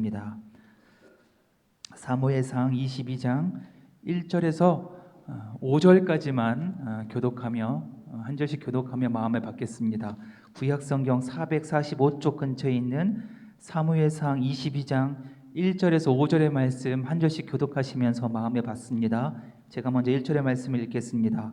읽겠습니다. 사무엘상 22장 1절에서 5절까지만 교독하며 한 절씩 교독하며 마음을 받겠습니다. 구약성경 445쪽 근처에 있는 사무엘상 22장 1절에서 5절의 말씀 한 절씩 교독하시면서 마음에 받습니다. 제가 먼저 1절의 말씀을 읽겠습니다.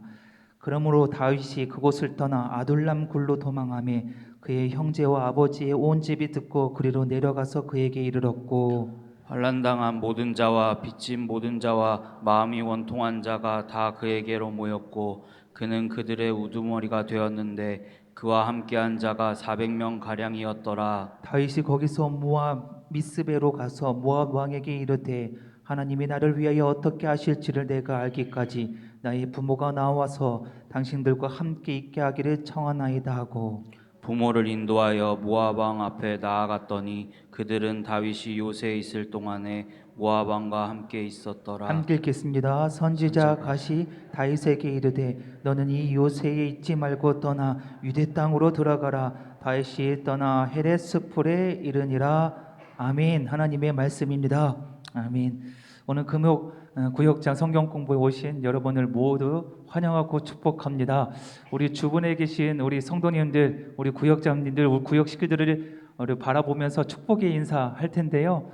그러므로 다윗이 그곳을 떠나 아둘람 굴로 도망하며 그의 형제와 아버지의 온 집이 듣고 그리로 내려가서 그에게 이르렀고, 환난당한 모든 자와 빚진 모든 자와 마음이 원통한 자가 다 그에게로 모였고 그는 그들의 우두머리가 되었는데 그와 함께한 자가 400명 가량이었더라. 다윗이 거기서 모압 미스베로 가서 모압 왕에게 이르되, 하나님이 나를 위하여 어떻게 하실지를 내가 알기까지 나의 부모가 나와서 당신들과 함께 있게 하기를 청하나이다 하고, 부모를 인도하여 모압 왕 앞에 나아갔더니 그들은 다윗이 요새에 있을 동안에 모압 왕과 함께 있었더라. 함께 읽겠습니다. 선지자 갓이 다윗에게 이르되, 너는 이 요새에 있지 말고 떠나 유대 땅으로 들어가라. 다윗이 떠나 헤레스풀에 이르니라. 아멘. 하나님의 말씀입니다. 아멘. 오늘 금요 구역장 성경 공부에 오신 여러분을 모두 환영하고 축복합니다. 우리 주변에 계신 우리 성도님들, 우리 구역장님들, 우리 구역 식구들을 바라보면서 축복의 인사할 텐데요.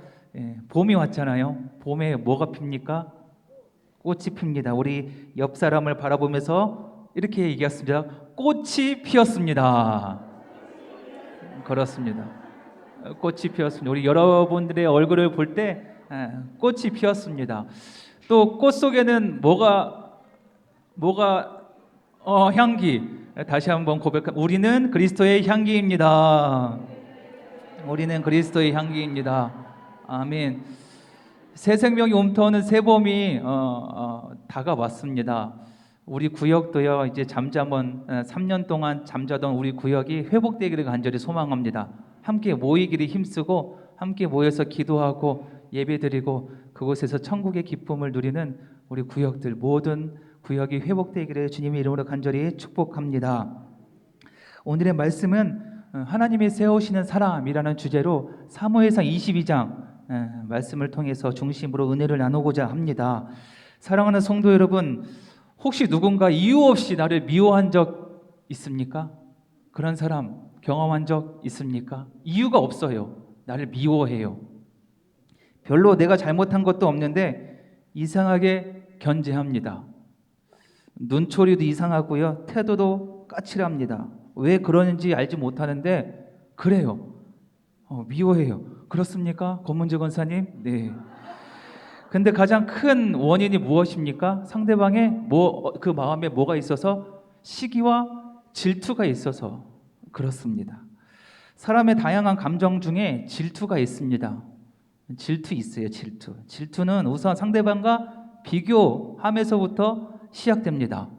봄이 왔잖아요. 봄에 뭐가 핍니까? 꽃이 핍니다. 우리 옆 사람을 바라보면서 이렇게 얘기했습니다. 꽃이 피었습니다. 그렇습니다. 꽃이 피었습니다. 우리 여러분들의 얼굴을 볼 때 꽃이 피었습니다. 또 꽃 속에는 뭐가 향기. 다시 한번 고백합니다. 우리는 그리스도의 향기입니다. 우리는 그리스도의 향기입니다. 아멘. 새 생명이 움터오는 새 봄이 다가왔습니다. 우리 구역도요, 이제 잠잠한 3년 동안 잠자던 우리 구역이 회복되기를 간절히 소망합니다. 함께 모이기를 힘쓰고 함께 모여서 기도하고 예배드리고 그곳에서 천국의 기쁨을 누리는 우리 구역들, 모든 구역이 회복되기를 주님의 이름으로 간절히 축복합니다. 오늘의 말씀은 하나님이 세우시는 사람이라는 주제로 사무엘상 22장 말씀을 통해서 중심으로 은혜를 나누고자 합니다. 사랑하는 성도 여러분, 혹시 누군가 이유 없이 나를 미워한 적 있습니까? 그런 사람 경험한 적 있습니까? 이유가 없어요. 나를 미워해요. 별로 내가 잘못한 것도 없는데 이상하게 견제합니다. 눈초리도 이상하고요, 태도도 까칠합니다. 왜 그러는지 알지 못하는데 그래요. 미워해요. 그렇습니까? 권문재 권사님? 네. 근데 가장 큰 원인이 무엇입니까? 상대방의 그 마음에 뭐가 있어서? 시기와 질투가 있어서 그렇습니다. 사람의 다양한 감정 중에 질투가 있습니다. 질투 있어요. 질투는 우선 상대방과 비교하면서부터 시작됩니다.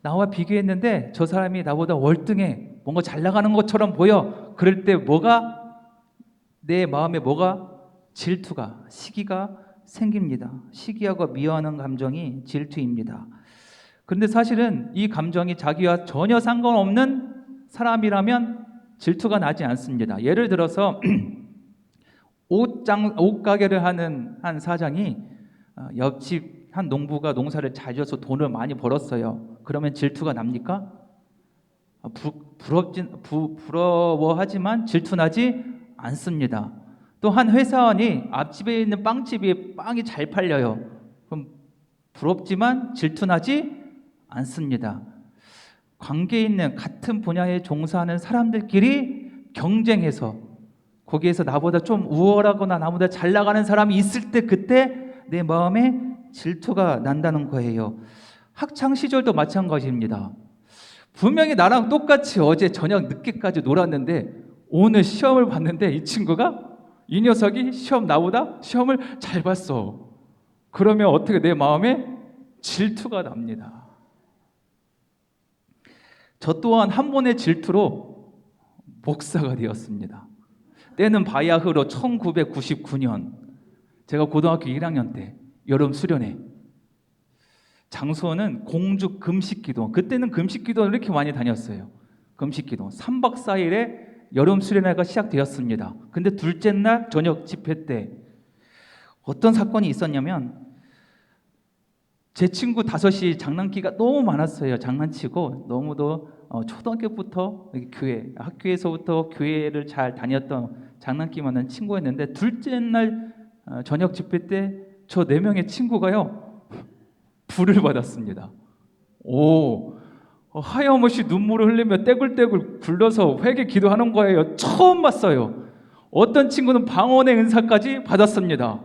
나와 비교했는데 저 사람이 나보다 월등해, 뭔가 잘 나가는 것처럼 보여. 그럴 때 내 마음에 질투가, 시기가 생깁니다. 시기하고 미워하는 감정이 질투입니다. 그런데 사실은 이 감정이 자기와 전혀 상관없는 사람이라면 질투가 나지 않습니다. 예를 들어서 옷가게를 하는 한 사장이 옆집 한 농부가 농사를 잘 지어서 돈을 많이 벌었어요. 그러면 질투가 납니까? 부러워하지만 질투나지 않습니다. 또 한 회사원이 앞집에 있는 빵집이 빵이 잘 팔려요. 그럼 부럽지만 질투나지 않습니다. 관계 있는 같은 분야에 종사하는 사람들끼리 경쟁해서 거기에서 나보다 좀 우월하거나 나보다 잘 나가는 사람이 있을 때 그때 내 마음에 질투가 난다는 거예요. 학창 시절도 마찬가지입니다. 분명히 나랑 똑같이 어제 저녁 늦게까지 놀았는데 오늘 시험을 봤는데 이 녀석이 나보다 시험을 잘 봤어. 그러면 어떻게 내 마음에 질투가 납니다. 저 또한 한 번의 질투로 목사가 되었습니다. 때는 바야흐로 1999년 제가 고등학교 1학년 때 여름 수련회, 장소는 공주 금식기도. 그때는 금식기도를 이렇게 많이 다녔어요. 금식기도 3박 4일에 여름 수련회가 시작되었습니다. 근데 둘째 날 저녁 집회 때 어떤 사건이 있었냐면 제 친구 5이 장난기가 너무 많았어요. 장난치고 너무도 초등학교부터 교회, 학교에서부터 교회를 잘 다녔던 장난기 많은 친구였는데 둘째 날 저녁 집회 때 저 4명의 친구가요 불을 받았습니다. 하염없이 눈물을 흘리며 떼굴떼굴 굴러서 회개 기도하는 거예요. 처음 봤어요. 어떤 친구는 방언의 은사까지 받았습니다.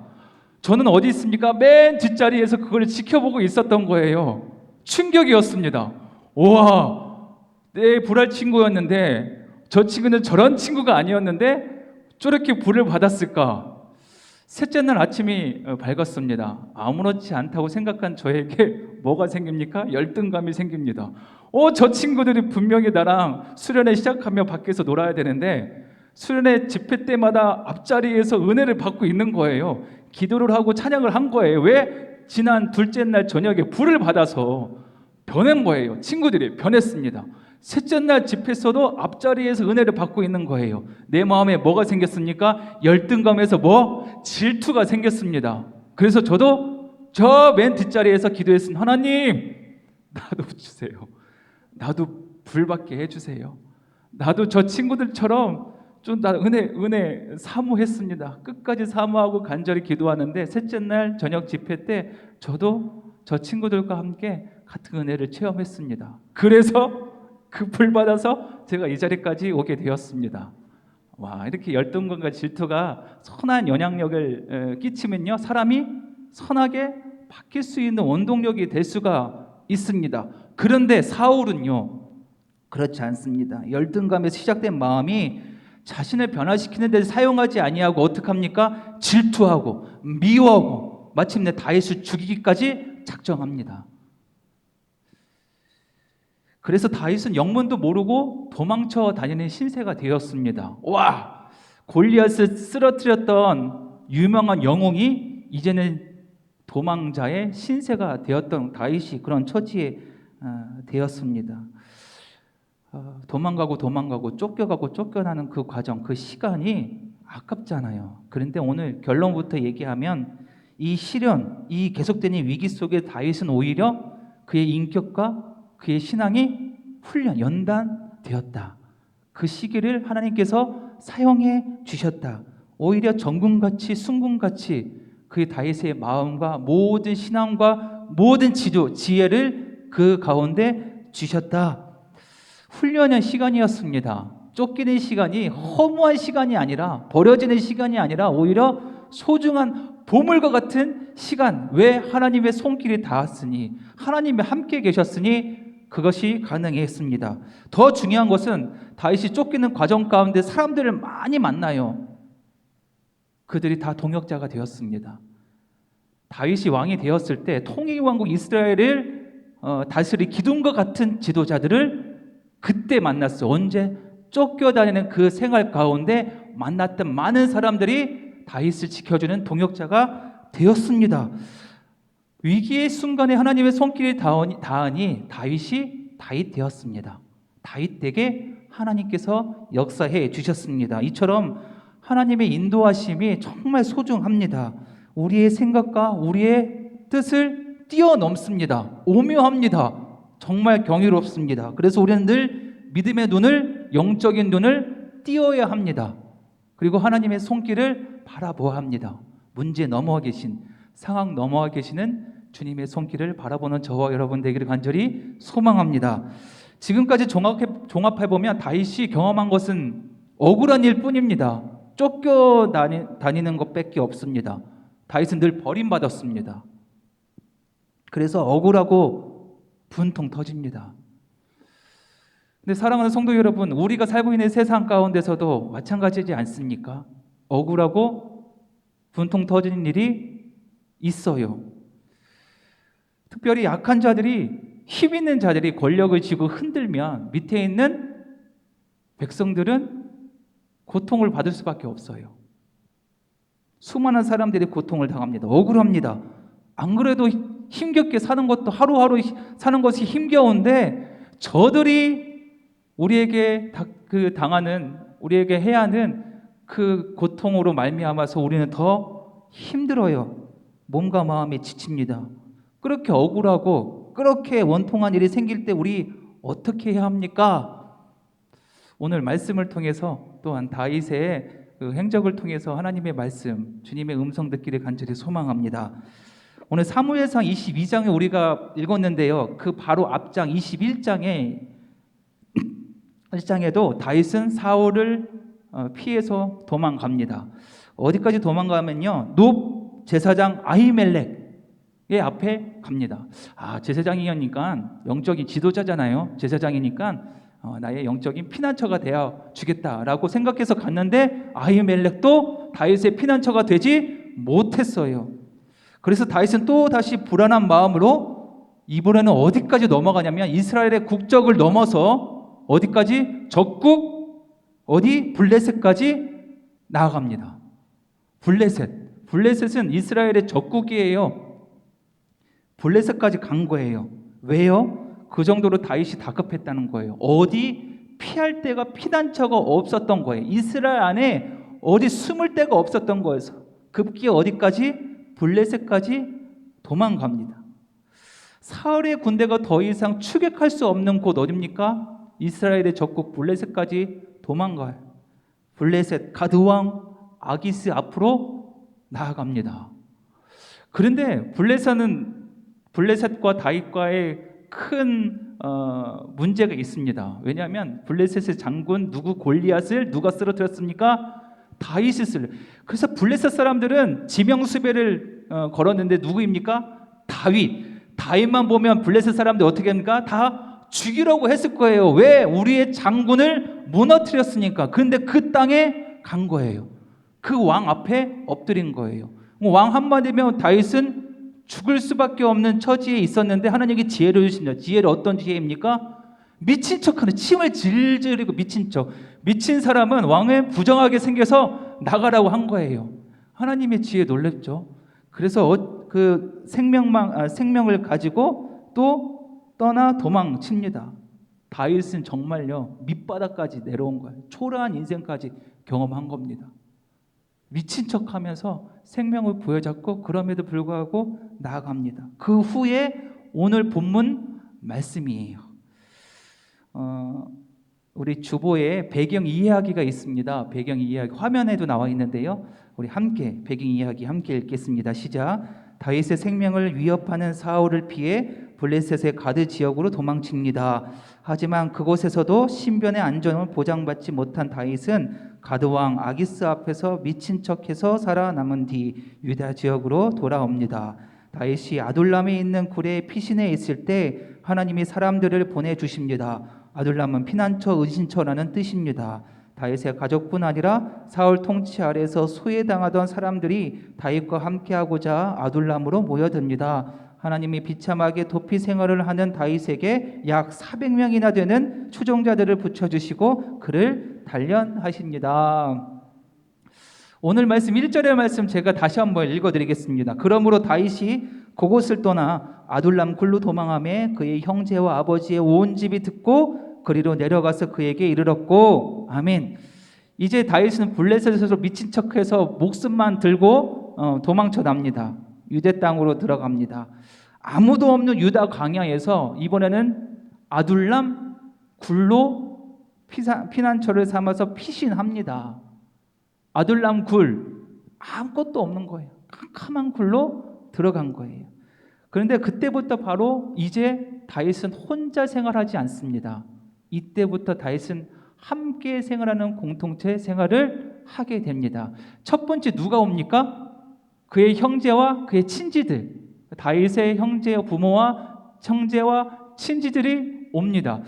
저는 어디 있습니까? 맨 뒷자리에서 그걸 지켜보고 있었던 거예요. 충격이었습니다. 우와, 내 불알 친구였는데 저 친구는 저런 친구가 아니었는데 저렇게 불을 받았을까? 셋째 날 아침이 밝았습니다. 아무렇지 않다고 생각한 저에게 뭐가 생깁니까? 열등감이 생깁니다. 저 친구들이 분명히 나랑 수련회 시작하며 밖에서 놀아야 되는데 수련회 집회 때마다 앞자리에서 은혜를 받고 있는 거예요. 기도를 하고 찬양을 한 거예요. 왜? 지난 둘째 날 저녁에 불을 받아서 변한 거예요. 친구들이 변했습니다. 셋째 날 집회에서도 앞자리에서 은혜를 받고 있는 거예요. 내 마음에 뭐가 생겼습니까? 열등감에서 질투가 생겼습니다. 그래서 저도 저 맨 뒷자리에서 기도했습니다. 하나님, 나도 주세요. 나도 불 받게 해주세요. 나도 저 친구들처럼 좀 은혜 사모했습니다. 끝까지 사모하고 간절히 기도하는데 셋째 날 저녁 집회 때 저도 저 친구들과 함께 같은 은혜를 체험했습니다. 그래서 그 불 받아서 제가 이 자리까지 오게 되었습니다. 와, 이렇게 열등감과 질투가 선한 영향력을 끼치면요, 사람이 선하게 바뀔 수 있는 원동력이 될 수가 있습니다. 그런데 사울은요, 그렇지 않습니다. 열등감에서 시작된 마음이 자신을 변화시키는 데 사용하지 아니하고 어떻게 합니까? 질투하고 미워하고 마침내 다윗을 죽이기까지 작정합니다. 그래서 다윗은 영문도 모르고 도망쳐 다니는 신세가 되었습니다. 와, 골리앗을 쓰러뜨렸던 유명한 영웅이 이제는 도망자의 신세가 되었던 다윗이 그런 처지에 되었습니다. 도망가고 쫓겨가고 쫓겨나는 그 과정, 그 시간이 아깝잖아요. 그런데 오늘 결론부터 얘기하면 이 시련, 이 계속되는 위기 속에 다윗은 오히려 그의 인격과 그의 신앙이 연단되었다. 그 시기를 하나님께서 사용해 주셨다. 오히려 정금같이 순금같이 그의 다윗의 마음과 모든 신앙과 모든 지혜를 그 가운데 주셨다. 훈련의 시간이었습니다. 쫓기는 시간이 허무한 시간이 아니라 버려지는 시간이 아니라 오히려 소중한 보물과 같은 시간. 왜? 하나님의 손길이 닿았으니, 하나님이 함께 계셨으니 그것이 가능했습니다. 더 중요한 것은 다윗이 쫓기는 과정 가운데 사람들을 많이 만나요. 그들이 다 동역자가 되었습니다. 다윗이 왕이 되었을 때 통일왕국 이스라엘을 다스릴 기둥과 같은 지도자들을 그때 만났어요. 언제? 쫓겨다니는 그 생활 가운데 만났던 많은 사람들이 다윗을 지켜주는 동역자가 되었습니다. 위기의 순간에 하나님의 손길이 닿으니 다윗이 다윗 되었습니다. 다윗에게 하나님께서 역사해 주셨습니다. 이처럼 하나님의 인도하심이 정말 소중합니다. 우리의 생각과 우리의 뜻을 뛰어넘습니다. 오묘합니다. 정말 경이롭습니다. 그래서 우리는 늘 믿음의 눈을, 영적인 눈을 띄어야 합니다. 그리고 하나님의 손길을 바라보아야 합니다. 문제 넘어와 계신, 상황 넘어와 계시는 주님의 손길을 바라보는 저와 여러분 되기를 간절히 소망합니다. 지금까지 종합해보면 다윗이 경험한 것은 억울한 일 뿐입니다. 쫓겨다니는 것밖에 없습니다. 다윗은 늘 버림받았습니다. 그래서 억울하고 분통 터집니다. 근데 사랑하는 성도 여러분, 우리가 살고 있는 세상 가운데서도 마찬가지지 않습니까? 억울하고 분통 터지는 일이 있어요. 특별히 약한 자들이, 힘 있는 자들이 권력을 쥐고 흔들면 밑에 있는 백성들은 고통을 받을 수밖에 없어요. 수많은 사람들이 고통을 당합니다. 억울합니다. 안 그래도 힘겹게 사는 것도, 하루하루 사는 것이 힘겨운데 저들이 우리에게 당하는 우리에게 해야 하는 그 고통으로 말미암아서 우리는 더 힘들어요. 몸과 마음이 지칩니다. 그렇게 억울하고 그렇게 원통한 일이 생길 때 우리 어떻게 해야 합니까? 오늘 말씀을 통해서 또한 다윗의 그 행적을 통해서 하나님의 말씀, 주님의 음성 듣기를 간절히 소망합니다. 오늘 사무엘상 22장에 우리가 읽었는데요. 그 바로 앞장 21장에도 다윗은 사울을 피해서 도망갑니다. 어디까지 도망가면요, 높 제사장 아히멜렉의 앞에 갑니다. 제사장이니까 영적인 지도자잖아요. 제사장이니까 나의 영적인 피난처가 되어 주겠다라고 생각해서 갔는데 아히멜렉도 다윗의 피난처가 되지 못했어요. 그래서 다윗은 또 다시 불안한 마음으로 이번에는 어디까지 넘어가냐면 이스라엘의 국적을 넘어서 어디까지? 적국 블레셋까지 나아갑니다. 블레셋은 이스라엘의 적국이에요. 블레셋까지 간 거예요. 왜요? 그 정도로 다윗이 다급했다는 거예요. 어디 피할 데가 피난처가 없었던 거예요. 이스라엘 안에 어디 숨을 데가 없었던 거예요. 급기야 어디까지? 블레셋까지 도망갑니다. 사울의 군대가 더 이상 추격할 수 없는 곳 어디입니까? 이스라엘의 적국 블레셋까지 도망가요. 블레셋 가드왕 아기스 앞으로 나아갑니다. 그런데 블레셋과 다윗과의 큰 문제가 있습니다. 왜냐하면 블레셋의 장군 골리앗을 누가 쓰러뜨렸습니까? 다윗을. 그래서 블레셋 사람들은 지명수배를 걸었는데 누구입니까? 다윗만 보면 블레셋 사람들 어떻게 합니까? 다 죽이려고 했을 거예요. 왜? 우리의 장군을 무너뜨렸으니까. 그런데 그 땅에 간 거예요. 그 왕 앞에 엎드린 거예요. 왕 한마디면 다윗은 죽을 수밖에 없는 처지에 있었는데 하나님이 지혜를 주십니다. 지혜를 어떤 지혜입니까? 미친 척하는, 침을 질질 흘리고 미친 척. 미친 사람은 왕을 부정하게 생겨서 나가라고 한 거예요. 하나님의 지혜 놀랍죠. 그래서 그 생명을 가지고 또 떠나 도망칩니다. 다윗은 정말요 밑바닥까지 내려온 거예요. 초라한 인생까지 경험한 겁니다. 미친 척하면서 생명을 부여잡고 그럼에도 불구하고 나아갑니다. 그 후에 오늘 본문 말씀이에요. 우리 주보에 배경 이야기가 있습니다. 배경 이야기 화면에도 나와 있는데요. 우리 함께 배경 이야기 함께 읽겠습니다. 시작. 다윗의 생명을 위협하는 사울을 피해 블레셋의 가드 지역으로 도망칩니다. 하지만 그곳에서도 신변의 안전을 보장받지 못한 다윗은 가드왕 아기스 앞에서 미친 척해서 살아남은 뒤 유다 지역으로 돌아옵니다. 다윗이 아둘람에 있는 굴에 피신해 있을 때 하나님이 사람들을 보내주십니다. 아둘람은 피난처, 은신처라는 뜻입니다. 다윗의 가족뿐 아니라 사울 통치 아래에서 소외당하던 사람들이 다윗과 함께하고자 아둘람으로 모여듭니다. 하나님이 비참하게 도피 생활을 하는 다윗에게 약 400명이나 되는 추종자들을 붙여주시고 그를 단련하십니다. 오늘 말씀 1절의 말씀 제가 다시 한번 읽어드리겠습니다. 그러므로 다윗이 그곳을 떠나 아둘람 굴로 도망하며 그의 형제와 아버지의 온 집이 듣고 그리로 내려가서 그에게 이르렀고. 아멘. 이제 다윗은 블레셋에서 미친 척해서 목숨만 들고 도망쳐 납니다. 유대 땅으로 들어갑니다. 아무도 없는 유다 광야에서 이번에는 아둘람 굴로 피난처를 삼아서 피신합니다. 아둘람 굴, 아무것도 없는 거예요. 캄캄한 굴로 들어간 거예요. 그런데 그때부터 바로 이제 다윗은 혼자 생활하지 않습니다. 이때부터 다윗은 함께 생활하는 공동체 생활을 하게 됩니다. 첫 번째 누가 옵니까? 그의 형제와 그의 친지들, 다윗의 형제와 부모와 형제와 친지들이 옵니다.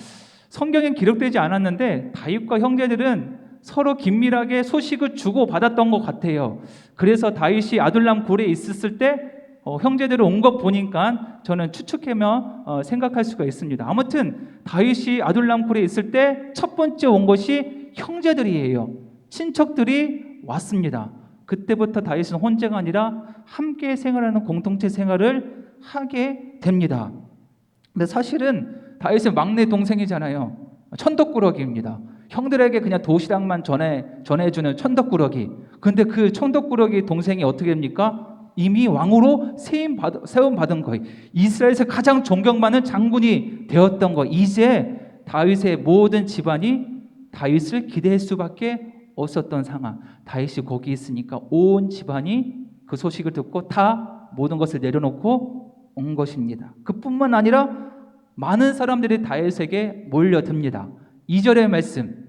성경엔 기록되지 않았는데 다윗과 형제들은 서로 긴밀하게 소식을 주고받았던 것 같아요. 그래서 다윗이 아둘람 굴에 있었을 때 형제들을 온 것 보니까 저는 추측하며 생각할 수가 있습니다. 아무튼 다윗이 아둘람 굴에 있을 때 첫 번째 온 것이 형제들이에요. 친척들이 왔습니다. 그때부터 다윗은 혼자가 아니라 함께 생활하는 공동체 생활을 하게 됩니다. 근데 사실은 다윗의 막내 동생이잖아요. 천덕꾸러기입니다. 형들에게 그냥 도시락만 전해주는 천덕꾸러기. 근데 그 천덕꾸러기 동생이 어떻게 됩니까? 이미 왕으로 세움받은 거예요. 이스라엘에서 가장 존경받는 장군이 되었던 거. 이제 다윗의 모든 집안이 다윗을 기대할 수밖에 없었던 상황. 다윗이 거기 있으니까 온 집안이 그 소식을 듣고 다 모든 것을 내려놓고 온 것입니다. 그뿐만 아니라 많은 사람들이 다윗에게 몰려듭니다. 2절의 말씀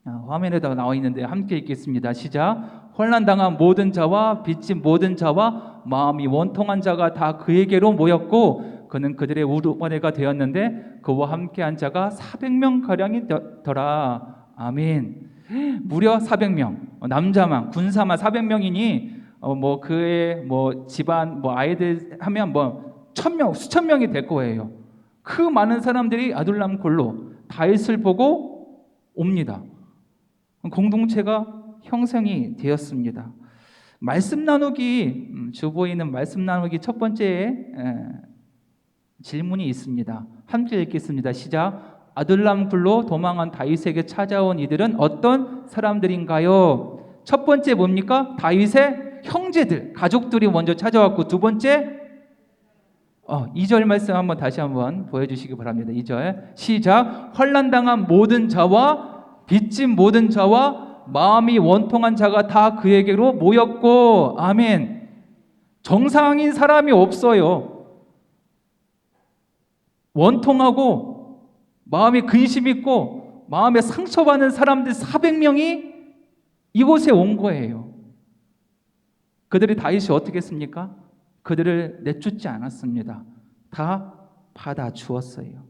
화면에다 나와 있는데 함께 읽겠습니다. 시작. 혼란당한 모든 자와 빚진 모든 자와 마음이 원통한 자가 다 그에게로 모였고 그는 그들의 우두머리가 되었는데 그와 함께한 자가 400명가량이 더라. 아멘. 무려 400명. 남자만 군사만 400명이니 뭐 그의 뭐 집안 뭐 아이들 하면 뭐 1000명 수천 명이 될 거예요. 그 많은 사람들이 아둘람 굴로 다윗을 보고 옵니다. 공동체가 형성이 되었습니다. 말씀 나누기 주보이는 말씀 나누기 첫 번째 질문이 있습니다. 함께 읽겠습니다. 시작. 아둘람 굴로 도망한 다윗에게 찾아온 이들은 어떤 사람들인가요? 첫 번째 뭡니까? 다윗의 형제들, 가족들이 먼저 찾아왔고 두 번째 2절 말씀 한번 다시 한번 보여주시기 바랍니다. 2절 시작. 환난당한 모든 자와 빚진 모든 자와 마음이 원통한 자가 다 그에게로 모였고 아멘. 정상인 사람이 없어요. 원통하고 마음에 근심 있고 마음에 상처받는 사람들 400명이 이곳에 온 거예요. 그들이 다윗이 어떻게 했습니까? 그들을 내쫓지 않았습니다. 다 받아주었어요.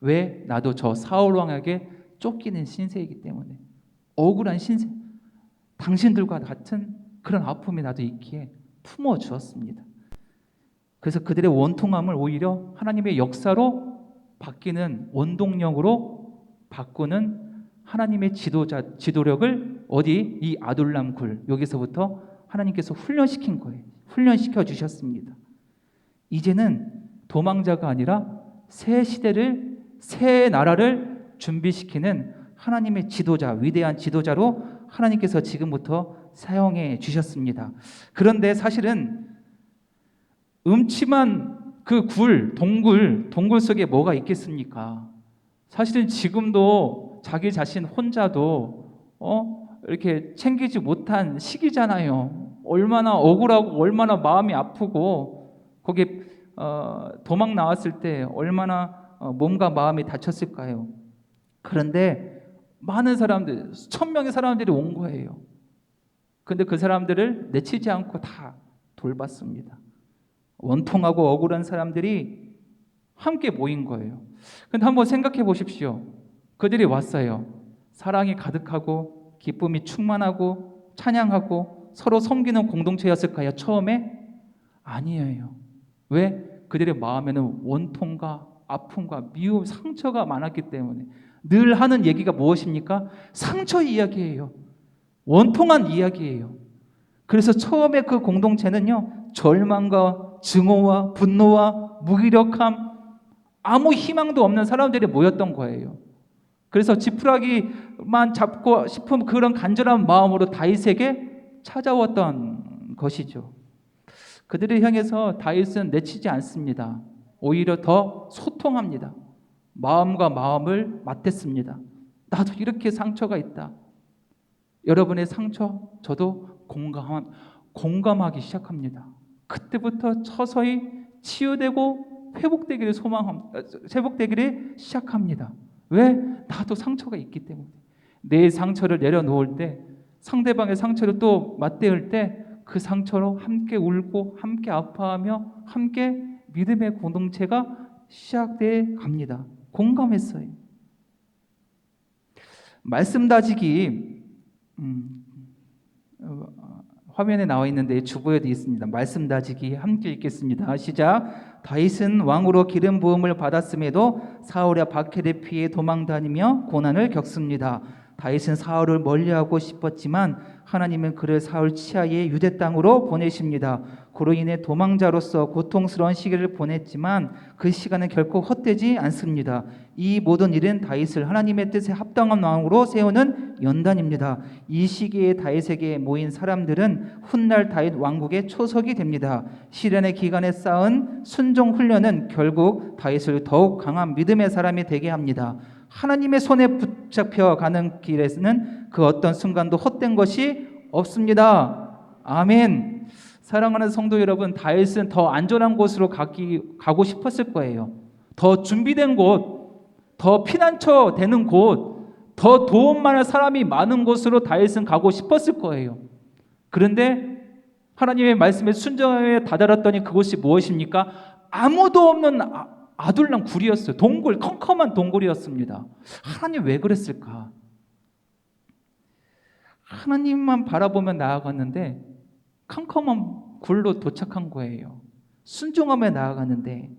왜? 나도 저 사울 왕에게 쫓기는 신세이기 때문에. 억울한 신세. 당신들과 같은 그런 아픔이 나도 있기에 품어주었습니다. 그래서 그들의 원통함을 오히려 하나님의 역사로 바뀌는 원동력으로 바꾸는 하나님의 지도력을 어디? 이 아둘람 굴 여기서부터 하나님께서 훈련시킨 거예요. 훈련시켜 주셨습니다. 이제는 도망자가 아니라 새 시대를, 새 나라를 준비시키는 하나님의 지도자, 위대한 지도자로 하나님께서 지금부터 사용해 주셨습니다. 그런데 사실은 음침한 그 동굴 속에 뭐가 있겠습니까? 사실은 지금도 자기 자신 혼자도 이렇게 챙기지 못한 시기잖아요. 얼마나 억울하고 얼마나 마음이 아프고 거기 도망 나왔을 때 얼마나 몸과 마음이 다쳤을까요? 그런데 많은 사람들, 수천 명의 사람들이 온 거예요. 근데 그 사람들을 내치지 않고 다 돌봤습니다. 원통하고 억울한 사람들이 함께 모인 거예요. 근데 한번 생각해 보십시오. 그들이 왔어요. 사랑이 가득하고 기쁨이 충만하고 찬양하고 서로 섬기는 공동체였을까요? 처음에? 아니에요. 왜? 그들의 마음에는 원통과 아픔과 미움, 상처가 많았기 때문에. 늘 하는 얘기가 무엇입니까? 상처 이야기예요. 원통한 이야기예요. 그래서 처음에 그 공동체는요, 절망과 증오와 분노와 무기력함, 아무 희망도 없는 사람들이 모였던 거예요. 그래서 지푸라기만 잡고 싶은 그런 간절한 마음으로 다윗에게 찾아왔던 것이죠. 그들을 향해서 다윗은 내치지 않습니다. 오히려 더 소통합니다. 마음과 마음을 맞댔습니다. 나도 이렇게 상처가 있다. 여러분의 상처 저도 공감하기 시작합니다. 그때부터 서서히 치유되고 회복되기를 시작합니다. 왜? 나도 상처가 있기 때문에. 내 상처를 내려놓을 때, 상대방의 상처를 또 맞대을 때 그 상처로 함께 울고 함께 아파하며 함께 믿음의 공동체가 시작돼 갑니다. 공감했어요. 말씀 다지기 화면에 나와 있는데 주보에도 있습니다. 말씀 다지기 함께 읽겠습니다. 시작. 다윗은 왕으로 기름 부음을 받았음에도 사울의 박해를 피해 도망다니며 고난을 겪습니다. 다윗은 사울을 멀리하고 싶었지만 하나님은 그를 사울 치하의 유대 땅으로 보내십니다. 그로 인해 도망자로서 고통스러운 시기를 보냈지만 그 시간은 결코 헛되지 않습니다. 이 모든 일은 다윗을 하나님의 뜻에 합당한 왕으로 세우는 연단입니다. 이 시기에 다윗에게 모인 사람들은 훗날 다윗 왕국의 초석이 됩니다. 시련의 기간에 쌓은 순종 훈련은 결국 다윗을 더욱 강한 믿음의 사람이 되게 합니다. 하나님의 손에 붙잡혀 가는 길에는 그 어떤 순간도 헛된 것이 없습니다. 아멘. 사랑하는 성도 여러분, 다윗은 더 안전한 곳으로 가고 싶었을 거예요. 더 준비된 곳, 더 피난처 되는 곳, 더 도움 많은 사람이 많은 곳으로 다윗은 가고 싶었을 거예요. 그런데 하나님의 말씀에 순종하여 다다랐더니 그곳이 무엇입니까? 아무도 없는 아둘람 굴이었어요. 동굴, 컴컴한 동굴이었습니다. 하나님 왜 그랬을까? 하나님만 바라보며 나아갔는데 컴컴한 굴로 도착한 거예요. 순종하며 나아가는데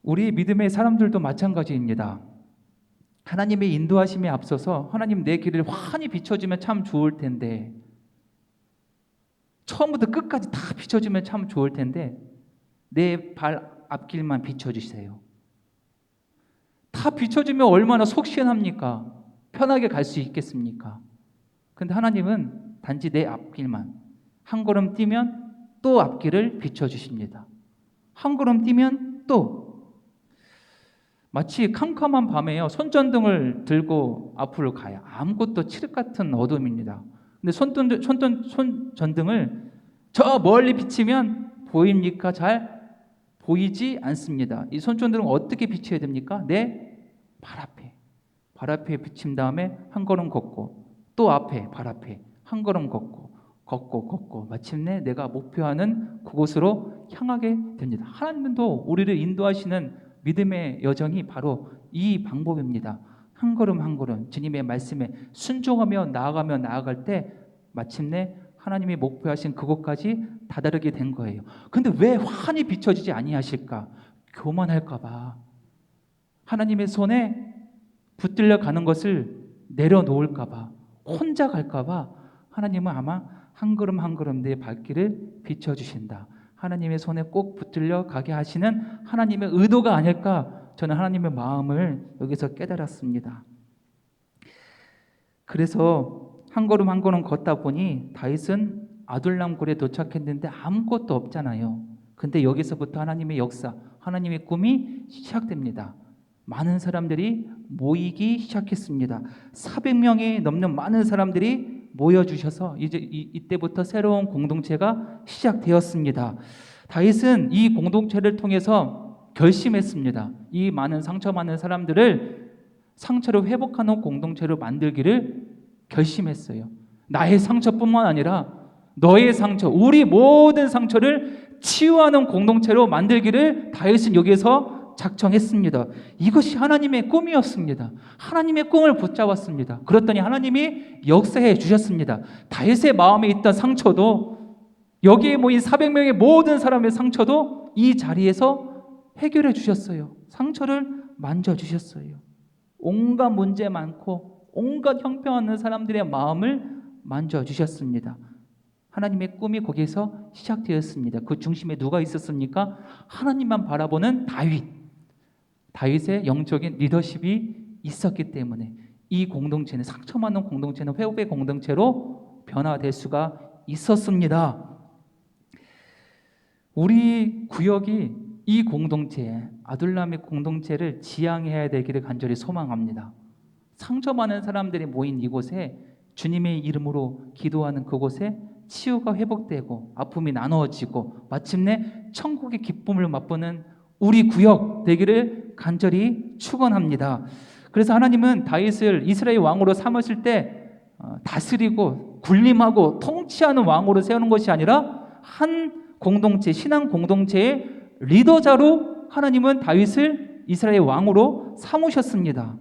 우리 믿음의 사람들도 마찬가지입니다. 하나님의 인도하심에 앞서서 하나님 내 길을 환히 비춰주면 참 좋을 텐데, 처음부터 끝까지 다 비춰주면 참 좋을 텐데 내 발 앞길만 비춰주세요. 다 비춰주면 얼마나 속 시원합니까? 편하게 갈 수 있겠습니까? 근데 하나님은 단지 내 앞길만, 한 걸음 뛰면 또 앞길을 비춰주십니다. 한 걸음 뛰면 또, 마치 캄캄한 밤에요, 손전등을 들고 앞으로 가요. 아무것도 칠흑 같은 어둠입니다. 근데 손전등을 저 멀리 비치면 보입니까? 잘 보이지 않습니다. 이 손전등을 어떻게 비춰야 됩니까? 내 발 앞에 비친 다음에 한 걸음 걷고, 또 앞에, 발 앞에 한 걸음 걷고 마침내 내가 목표하는 그곳으로 향하게 됩니다. 하나님도 우리를 인도하시는 믿음의 여정이 바로 이 방법입니다. 한 걸음 한 걸음 주님의 말씀에 순종하며 나아갈 때 마침내 하나님이 목표하신 그곳까지 다다르게 된 거예요. 근데 왜 환히 비춰지지 아니하실까? 교만할까 봐, 하나님의 손에 붙들려 가는 것을 내려놓을까 봐, 혼자 갈까 봐 하나님은 아마 한 걸음 한 걸음 내 발길을 비춰주신다, 하나님의 손에 꼭 붙들려 가게 하시는 하나님의 의도가 아닐까, 저는 하나님의 마음을 여기서 깨달았습니다. 그래서 한 걸음 한 걸음 걷다 보니 다윗은 아둘람 굴에 도착했는데 아무것도 없잖아요. 근데 여기서부터 하나님의 역사, 하나님의 꿈이 시작됩니다. 많은 사람들이 모이기 시작했습니다. 400명이 넘는 많은 사람들이 모여주셔서 이제 이때부터 새로운 공동체가 시작되었습니다. 다윗은 이 공동체를 통해서 결심했습니다. 이 많은 상처 많은 사람들을 상처를 회복하는 공동체로 만들기를 결심했어요. 나의 상처뿐만 아니라 너의 상처, 우리 모든 상처를 치유하는 공동체로 만들기를 다윗은 여기에서 작정했습니다. 이것이 하나님의 꿈이었습니다. 하나님의 꿈을 붙잡았습니다. 그랬더니 하나님이 역사해 주셨습니다. 다윗의 마음에 있던 상처도, 여기에 모인 400명의 모든 사람의 상처도 이 자리에서 해결해 주셨어요. 상처를 만져주셨어요. 온갖 문제 많고 온갖 형편없는 사람들의 마음을 만져주셨습니다. 하나님의 꿈이 거기에서 시작되었습니다. 그 중심에 누가 있었습니까? 하나님만 바라보는 다윗의 영적인 리더십이 있었기 때문에 이 공동체는, 상처 많은 공동체는 회복의 공동체로 변화될 수가 있었습니다. 우리 구역이 이 공동체, 아둘람의 공동체를 지향해야 되기를 간절히 소망합니다. 상처 많은 사람들이 모인 이곳에 주님의 이름으로 기도하는 그곳에 치유가 회복되고 아픔이 나누어지고 마침내 천국의 기쁨을 맛보는 우리 구역 되기를 간절히 축원합니다. 그래서 하나님은 다윗을 이스라엘 왕으로 삼으실 때 다스리고 군림하고 통치하는 왕으로 세우는 것이 아니라 한 공동체, 신앙 공동체의 리더자로 하나님은 다윗을 이스라엘 왕으로 삼으셨습니다.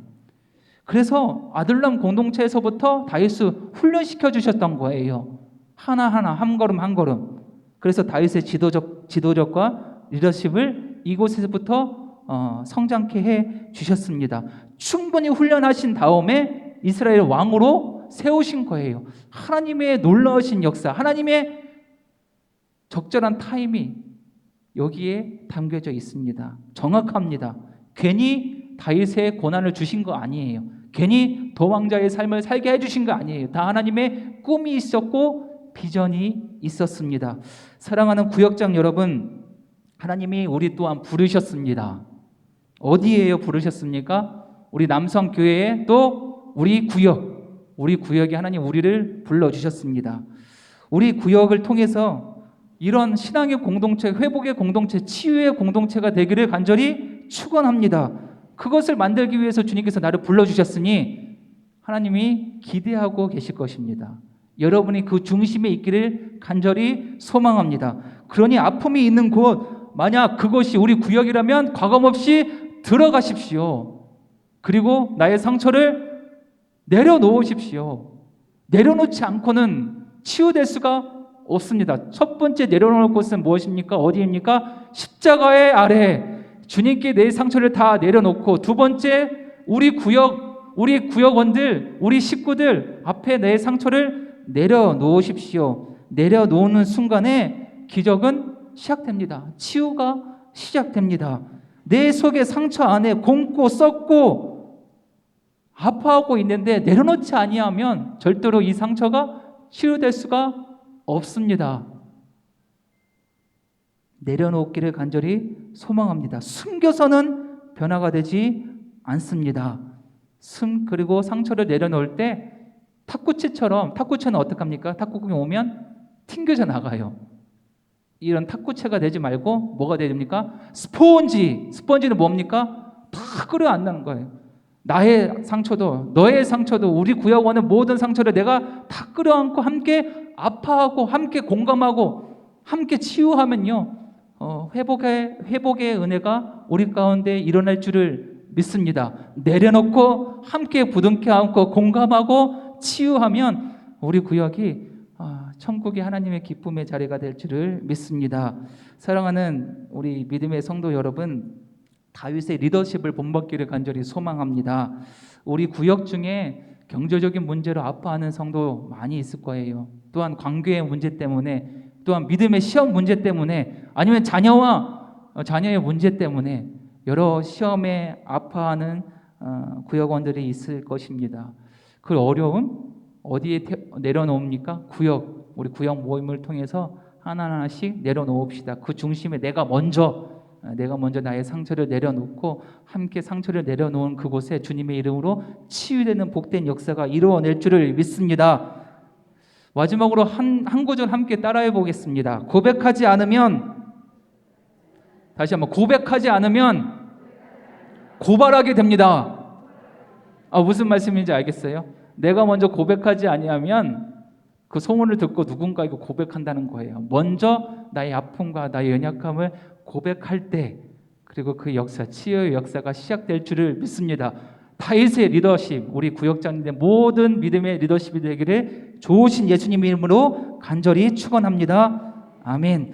그래서 아둘람 공동체에서부터 다윗을 훈련시켜 주셨던 거예요. 하나하나, 한 걸음 한 걸음. 그래서 다윗의 지도적과 리더십을 이곳에서부터 성장케 해 주셨습니다. 충분히 훈련하신 다음에 이스라엘 왕으로 세우신 거예요. 하나님의 놀라우신 역사, 하나님의 적절한 타임이 여기에 담겨져 있습니다. 정확합니다. 괜히 다윗의 고난을 주신 거 아니에요. 괜히 도망자의 삶을 살게 해주신 거 아니에요. 다 하나님의 꿈이 있었고 비전이 있었습니다. 사랑하는 구역장 여러분, 하나님이 우리 또한 부르셨습니다. 어디에요 부르셨습니까? 우리 남성교회에 또 우리 구역에 하나님 우리를 불러주셨습니다. 우리 구역을 통해서 이런 신앙의 공동체, 회복의 공동체, 치유의 공동체가 되기를 간절히 축원합니다. 그것을 만들기 위해서 주님께서 나를 불러주셨으니 하나님이 기대하고 계실 것입니다. 여러분이 그 중심에 있기를 간절히 소망합니다. 그러니 아픔이 있는 곳, 만약 그것이 우리 구역이라면 과감없이 들어가십시오. 그리고 나의 상처를 내려놓으십시오. 내려놓지 않고는 치유될 수가 없습니다. 첫 번째 내려놓을 곳은 무엇입니까? 어디입니까? 십자가의 아래 주님께 내 상처를 다 내려놓고, 두 번째 우리 구역원들, 우리 식구들 앞에 내 상처를 내려놓으십시오. 내려놓는 순간에 기적은 시작됩니다. 치유가 시작됩니다. 내 속의 상처 안에 곪고 썩고 아파하고 있는데 내려놓지 아니하면 절대로 이 상처가 치유될 수가 없습니다. 내려놓기를 간절히 소망합니다. 숨겨서는 변화가 되지 않습니다. 그리고 상처를 내려놓을 때 탁구채처럼, 탁구채는 어떡합니까? 탁구공이 오면 튕겨져 나가요. 이런 탁구채가 되지 말고 뭐가 돼야 됩니까? 스펀지는 뭡니까? 다 끌어안는 거예요. 나의 상처도 너의 상처도 우리 구역원의 모든 상처를 내가 다 끌어안고 함께 아파하고 함께 공감하고 함께 치유하면요, 회복의 은혜가 우리 가운데 일어날 줄을 믿습니다. 내려놓고 함께 부둥켜 안고 공감하고 치유하면 우리 구역이 천국의 하나님의 기쁨의 자리가 될 줄을 믿습니다. 사랑하는 우리 믿음의 성도 여러분, 다윗의 리더십을 본받기를 간절히 소망합니다. 우리 구역 중에 경제적인 문제로 아파하는 성도 많이 있을 거예요. 또한 관계의 문제 때문에, 또한 믿음의 시험 문제 때문에, 아니면 자녀의 문제 때문에 여러 시험에 아파하는 구역원들이 있을 것입니다. 그 어려움 어디에 내려놓습니까? 우리 구역 모임을 통해서 하나하나씩 내려놓읍시다. 그 중심에 내가 먼저 나의 상처를 내려놓고 함께 상처를 내려놓은 그곳에 주님의 이름으로 치유되는 복된 역사가 이루어낼 줄을 믿습니다. 마지막으로 한 구절 함께 따라해 보겠습니다. 고백하지 않으면 고발하게 됩니다. 무슨 말씀인지 알겠어요? 내가 먼저 고백하지 아니하면 그 소문을 듣고 누군가에게 고백한다는 거예요. 먼저 나의 아픔과 나의 연약함을 고백할 때, 그리고 그 역사, 치유의 역사가 시작될 줄을 믿습니다. 다윗의 리더십, 우리 구역장님의 모든 믿음의 리더십이 되기를 좋으신 예수님 이름으로 간절히 축원합니다. 아멘.